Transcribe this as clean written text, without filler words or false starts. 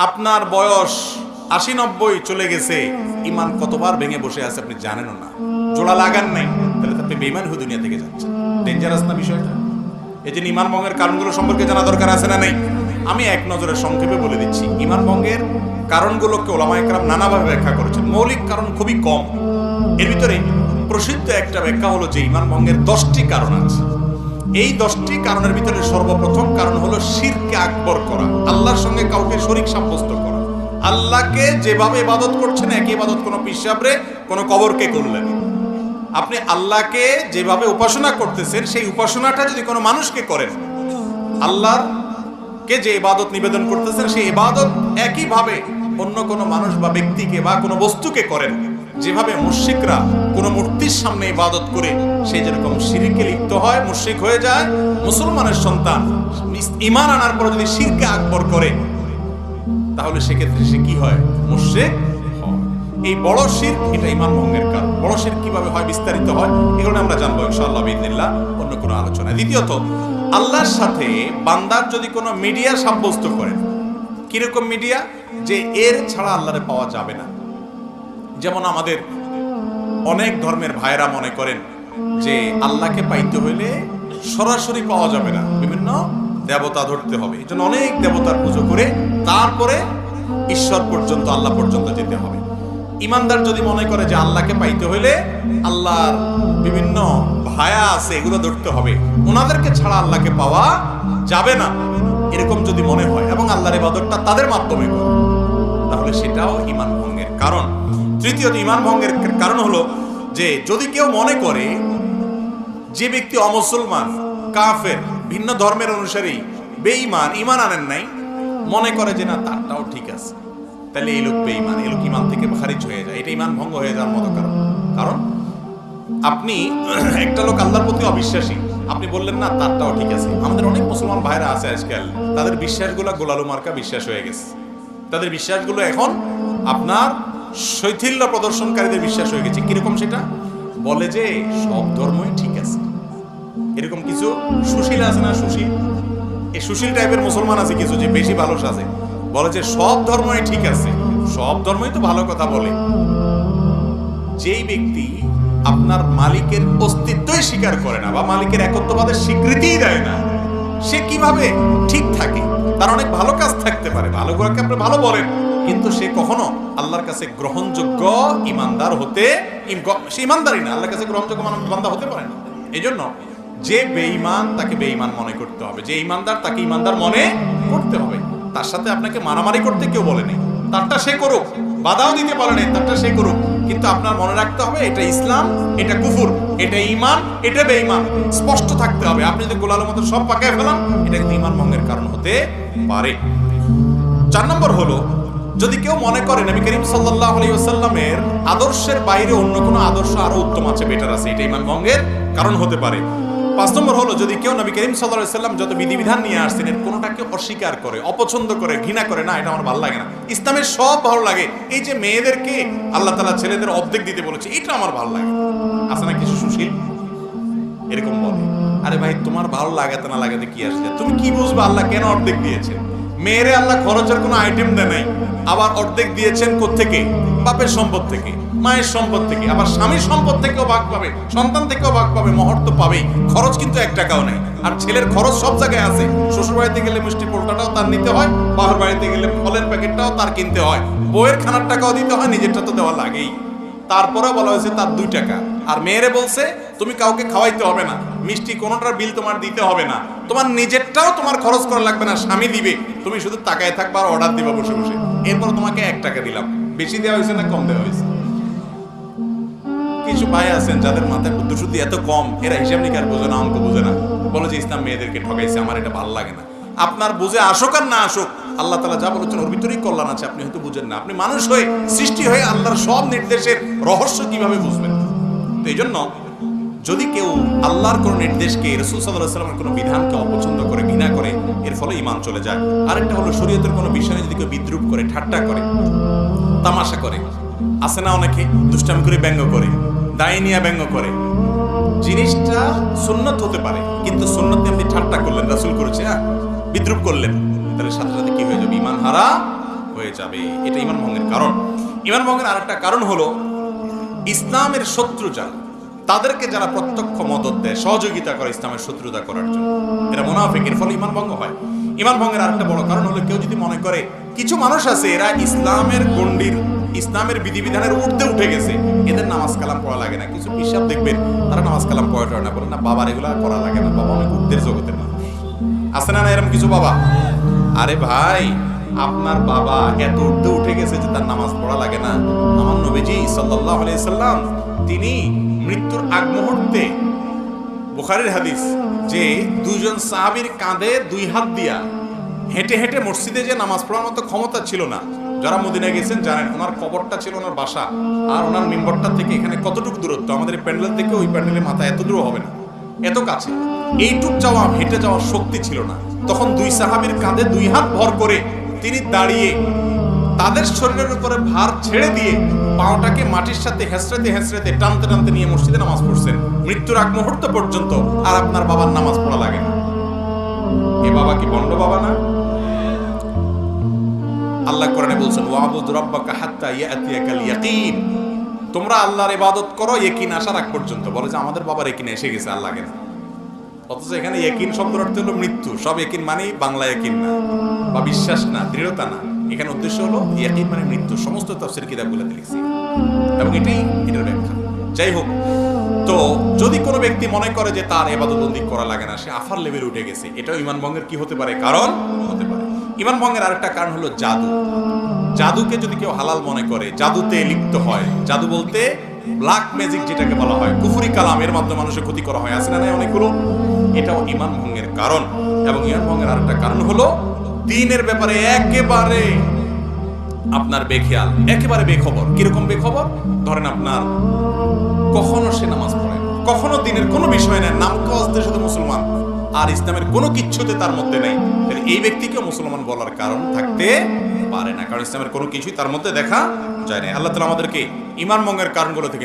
আপনার বয়স ৮০-৯০ চলে গেছে, ইমান কতবার ভেঙে বসে আছে আপনি জানেনও না, জোড়া লাগান নাই, তাহলে আপনি বেঈমান হয়ে দুনিয়া থেকে যাচ্ছেন। ডেঞ্জারাস না বিষয়টা? এই যে ইমান ভঙ্গের কারণগুলো সম্পর্কে জানা দরকার আছে না নাই? আমি এক নজরে সংক্ষেপে বলে দিচ্ছি। ইমান ভঙ্গের কারণগুলোকে ওলামায়ে কেরাম নানাভাবে ব্যাখ্যা করেছেন। মৌলিক কারণ খুবই কম। এর ভিতরে প্রসিদ্ধ একটা ব্যাখ্যা হলো যে ইমান ভঙ্গের 10টি কারণ আছে। এই 10টি কারণের ভিতরে সর্বপ্রথম কারণ হলো শিরকে আকবর করা, আল্লাহর সঙ্গে কাউকে শরীক সাব্যস্ত করা। আল্লাহকে যেভাবে ইবাদত করছেন একই ইবাদত কোনো পিসাবরে কোনো কবরকে করলেন। আপনি আল্লাহকে যেভাবে উপাসনা করতেছেন সেই উপাসনাটা যদি কোনো মানুষকে করেন, আল্লাহকে যে ইবাদত নিবেদন করতেছেন সেই ইবাদত একইভাবে অন্য কোনো মানুষ বা ব্যক্তিকে বা কোনো বস্তুকে করেন, যেভাবে মুশরিকরা কোনো মূর্তির সামনে ইবাদত করে সে যেরকম শিরকে লিপ্ত হয়, মুশরিক হয়ে যায়, মুসলমানের সন্তান ঈমান আনার পর যদি শিরকে আকবর করে তাহলে সেক্ষেত্রে সে কি হয়? মুশরিক হয়। এই বড় শিরক, এটা ঈমান ভঙ্গের কারণ। বড় শিরক কিভাবে হয়, বিস্তারিত হয়, এগুলো আমরা জানবো ইনশাআল্লাহ বিইذনিল্লাহ অন্য কোনো আলোচনায়। দ্বিতীয়ত, আল্লাহর সাথে বান্দার যদি কোনো মিডিয়া সাব্যস্ত করেন, কিরকম মিডিয়া? যে এর ছাড়া আল্লাহরে পাওয়া যাবে না। যেমন আমাদের অনেক ধর্মের ভাইরা মনে করেন যে আল্লাহকে পাইতে হইলে সরাসরি পাওয়া যাবে না, বিভিন্ন দেবতা ধরতে হবে। এই জন্য অনেক দেবতার পুজো করে তারপরে ঈশ্বর পর্যন্ত, আল্লাহ পর্যন্ত যেতে হবে। ইমানদার যদি মনে করে যে আল্লাহকে পাইতে হইলে আল্লাহর বিভিন্ন ভায়া আছে এগুলো ধরতে হবে, ওনাদেরকে ছাড়া আল্লাহকে পাওয়া যাবে না, এরকম যদি মনে হয় এবং আল্লাহর ইবাদতটা তাদের মাধ্যমে করে, তাহলে সেটাও ঈমান ভঙ্গের কারণ। তৃতীয়ত, ঈমান ভঙ্গের কারণ হলো যে যদি কেউ মনে করে যে ব্যক্তি অমুসলমান, কাফের, ভিন্ন ধর্মের অনুসারী, বেঈমান, ঈমান আনেন নাই, মনে করে যে না তারটাও ঠিক আছে, তাহলে এই লোক বেঈমান, এই লোক ঈমান থেকে খারিজ হয়ে যায়, এটা ঈমান ভঙ্গ হয়ে যাওয়ার মতো কারণ। কারণ আপনি একটা লোক আল্লাহর প্রতি অবিশ্বাসী, আপনি বললেন না তারটাও ঠিক আছে। আমাদের অনেক মুসলমান ভাইরা আছে আজকাল, তাদের বিশ্বাসগুলো গোলালু মার্কা বিশ্বাস হয়ে গেছে। তাদের বিশ্বাসগুলো এখন আপনার শৈথিল্য প্রদর্শনকারীদের বিশ্বাস হয়ে গেছে। কিরকম? সেটা বলে যে সব ধর্মই ঠিক আছে। এরকম কিছু সুশীল আছে না, সুশীল, এই সুশীল টাইপের মুসলমান আছে কিছু, যে বেশি ভালো সাজে, বলে যে সব ধর্মই ঠিক আছে, সব ধর্মই তো ভালো কথা বলে। যেই ব্যক্তি আপনার মালিকের অস্তিত্বই স্বীকার করে না বা মালিকের একত্ববাদের স্বীকৃতিই দেয় না, সে কিভাবে ঠিক থাকে? তার অনেক ভালো কাজ থাকতে পারে, ভালো গুলোকে আপনি ভালো বলেন, কিন্তু সে কখনো আল্লাহর কাছে গ্রহণযোগ্য ইমানদার হতে, সে ইমানদারই না, আল্লাহর কাছে গ্রহণযোগ্য বান্দা হতে পারে না। এই জন্য যে বেঈমান তাকে বেঈমান মনে করতে হবে, যে ইমানদার তাকে ইমানদার মনে করতে হবে। তার সাথে আপনাকে মারামারি করতে কেউ বলেনি, তারটা সে করুক, বাধাও দিতে পারেনি, তারটা সে করুক, কিন্তু আপনার মনে রাখতে হবে এটা ইসলাম, এটা কুফর, এটা ঈমান, এটা বেঈমান, স্পষ্ট থাকতে হবে। আপনি যদি গোলালের মতো সব পাকায় ফেলান, এটা কিন্তু ঈমান ভঙ্গের কারণ হতে পারে। 4 নম্বর হলো, যদি কেউ মনে করে নবী করিম সাল্লাল্লাহু আলাইহি ওয়াসাল্লামের আদর্শের বাইরে অন্য কোনো আদর্শ আরো উত্তম আছে, বেটার আছে, এটা ঈমান ভঙ্গের কারণ হতে পারে। 5 নম্বর হলো, যদি কেউ নবী করিম সাল্লাল্লাহু আলাইহি ওয়াসাল্লাম যত বিধিবিধান নিয়ে আসছেন এর কোনোটাকে অস্বীকার করে, অপছন্দ করে, ঘৃণা করে, না এটা আমার ভালো লাগে না, ইসলামের সব ভালো লাগে, এই যে মেয়েদেরকে আল্লাহ তাআলা ছেলেদের অর্ধেক দিতে বলেছে এটা আমার ভালো লাগে, আছে না কিছু সুশীল এরকম বলে। আরে ভাই, তোমার ভালো লাগাতে না লাগাতে কি আসছে? তুমি কি বুঝবে আল্লাহ কেন অর্ধেক দিয়েছে? মেয়েরে আল্লাহ খরচের কোনো আইটেম দেয় নাই, আবার অর্ধেক দিয়েছেন কোত্থেকে? বাপের সম্পদ থেকে, মায়ের সম্পদ থেকে, আবার স্বামীর সম্পদ থেকেও ভাগ পাবে, সন্তান থেকেও ভাগ পাবে, মহর তো পাবেই, খরচ কিন্তু 1 টাকাও নেই। আর ছেলের খরচ সব জায়গায় আছে, শ্বশুর বাড়িতে গেলে মিষ্টি পোলটাটাও তার নিতে হয়, বাবার বাড়িতে গেলে ফলের প্যাকেটটাও তার কিনতে হয়, বউয়ের খানার টাকাও দিতে হয়, নিজেরটা তো দেওয়া লাগেই। তারপরে বলা হয়েছে তার 2 টাকা। আর মেয়েরে বলছে তুমি কাউকে খাওয়াইতে হবে না, মিষ্টি কোনোটার বিল তোমার দিতে হবে না, তোমার নিজেরটাও তোমার খরচ করা লাগবে না, স্বামী দিবে, তুমি শুধু তাকায় থাকবা আর অর্ডার দিবা বসে বসে। এরপর তোমাকে 1 টাকা দিলাম। বেশি দেওয়া হয়েছে না কম দেওয়া হয়েছে? কিছু ভাই আছেন যাদের মাথায় বুদ্ধি শুদ্ধি এত কম, এরা হিসাব নিকার বোঝে না, অঙ্ক বোঝে না, বলে যে ইসলাম মেয়েদেরকে ঠকাইছে, আমার এটা ভালো লাগে না। আপনার বুঝে আসুক আর না আসুক, আল্লাহ তাআলা যা বলেছেন ওর ভিতরেই কল্যাণ আছে, আপনি হয়তো বুঝেন না। আপনি মানুষ হয়ে, সৃষ্টি হয়ে আল্লাহর সব নির্দেশের রহস্য কিভাবে বুঝবেন? তো এই জন্য যদি কেউ আল্লাহর কোনো নির্দেশকে, রাসূল সাল্লাল্লাহু আলাইহি ওয়াসাল্লামের কোনো বিধানকে অপছন্দ করে, ঘৃণা করে, এর ফলে ঈমান চলে যায়। আরেকটা হলো শরীয়তের কোনো বিষয়ে যদি কেউ বিদ্রূপ করে, ঠাট্টা করে, তামাশা করে, আছে না অনেকে দুষ্টামি করে ব্যঙ্গ করে, দায় নিয়ে ব্যঙ্গ করে, জিনিসটা সুন্নত হতে পারে, কিন্তু সুন্নতে আপনি ঠাট্টা করলেন, রাসূল করেছে, বিদ্রূপ করলেন, তাহলে সাথে সাথে কি হয়ে যাবে? ঈমান হারা হয়ে হয়ে যাবে। এটা ঈমান ভঙ্গের কারণ। ঈমান ভঙ্গের আরেকটা কারণ হলো ইসলামের শত্রু যারা, তাদেরকে যারা প্রত্যক্ষ মদদ দেয়, সহযোগিতা করে ইসলামের শত্রুতা করার জন্য, এরা মুনাফিক, এর ফলে ঈমান ভঙ্গ হয়। ঈমান ভঙ্গের আরেকটা বড় কারণ হলো কেউ যদি মনে করে কিছু মানুষ আছে এরা ইসলামের গণ্ডির, ইসলামের বিধিবিধানের ঊর্ধ্বে উঠে গেছে, এদের নামাজ কালাম পড়া লাগে না। কিছু পিসাব দেখবেন তারা নামাজ কালাম পড়া না, বলে না বাবার এগুলা করা লাগে না, বাবা অনেক ঊর্ধ্বের জগতের মানুষ। আছে না এরকম কিছু বাবা? আরে ভাই, আপনার বাবা এত ঊর্ধ্বে উঠে গেছে যে তার নামাজ পড়া লাগে না। আমার নবীজি সাল্লাল্লাহু আলাইহি সাল্লাম তিনি মৃত্যুর আগ মুহূর্তে, বুখারীর হাদিস, যে দুজন সাহাবীর কাঁধে দুই হাত দিয়া হেঁটে হেঁটে মসজিদে যে নামাজ পড়ার মতো ক্ষমতা ছিল না। যারা মদিনায় গেছেন জানেন ওনার কবরটা ছিল ওনার বাসা, আর ওনার মিম্বরটা থেকে এখানে কতটুকু দূরত্ব, আমাদের প্যান্ডেল থেকে ওই প্যান্ডেলের মাথা এত দূর হবে না, এত কাছে। এইটুক যাওয়া, হেঁটে যাওয়ার শক্তি ছিল না। তখন দুই সাহাবীর কাঁধে দুই হাত ভর করে তিনি দাঁড়িয়ে তাদের শরীরের উপরে ভার ছেড়ে দিয়ে পাওটাকে মাটির সাথে হেঁচড়াতে হেঁচড়াতে টানতে টানতে নিয়ে মসজিদে নামাজ পড়ছেন মৃত্যুর আগ মুহূর্ত পর্যন্ত। আর আপনার বাবার নামাজ পড়া লাগে না। এ বাবা কি বন্ড বাবা না? আল্লাহ কোরআনে বলছেন ওয়াবুদ রাব্বাকা হাত্তা ইয়াতিয়াকাল ইয়াকিন, তোমরা আল্লাহর ইবাদত করো ইয়াকিন আসার আগ পর্যন্ত। বলে যে আমাদের বাবার ইয়াকিন এসে গেছে, আর লাগে না। অথচ এখানে ইয়াকিন শব্দের অর্থ হলো মৃত্যু। সব ইয়াকিন মানে বাংলা ইয়াকিন না, বা বিশ্বাস না, দৃঢ়তা না। এখানে উদ্দেশ্য হলো ইয়াকিন মানে মৃত্যু। সমস্ত তাফসীর কিতাবগুলোতে লিখছি এবং এটার ব্যাখ্যা। যাই হোক, তো যদি কোনো ব্যক্তি মনে করে যে তার ইবাদতবন্দি করা লাগে না, সে আফার লেভেলে উঠে গেছে, এটাও ঈমান ভঙ্গের কি হতে পারে? কারণ হতে পারে। ঈমান ভঙ্গের আরেকটা কারণ হলো জাদু। জাদুকে যদি কেউ হালাল মনে করে, জাদুতে লিপ্ত হয়, জাদু বলতে ব্ল্যাক ম্যাজিক যেটাকে বলা হয়, কুফরি কালাম, এর মাধ্যমে মানুষের ক্ষতি করা হয়, আছে না অনেকগুলো, এটাও ঈমান ভঙ্গের কারণ। এবং ঈমান ভঙ্গের আরেকটা কারণ হলো দ্বীনের ব্যাপারে একেবারে আপনার বেখেয়াল, একেবারে বেখবর। কিরকম বেখবর? ধরেন আপনার কখনো সে নামাজ পড়ে, কখনো দ্বীনের কোনো বিষয় নেই, নাম কাজতে শুধু মুসলমান, আর ইসলামের কোনো কিচ্ছুতে তার মধ্যে নেই, তাহলে এই ব্যক্তিকে মুসলমান বলার কারণ থাকতে পারে না, কারণ ইসলামের কোনো কিছুই তার মধ্যে দেখা যায় না। আল্লাহ তাআলা আমাদেরকে ঈমান ভঙ্গের কারণগুলো থেকে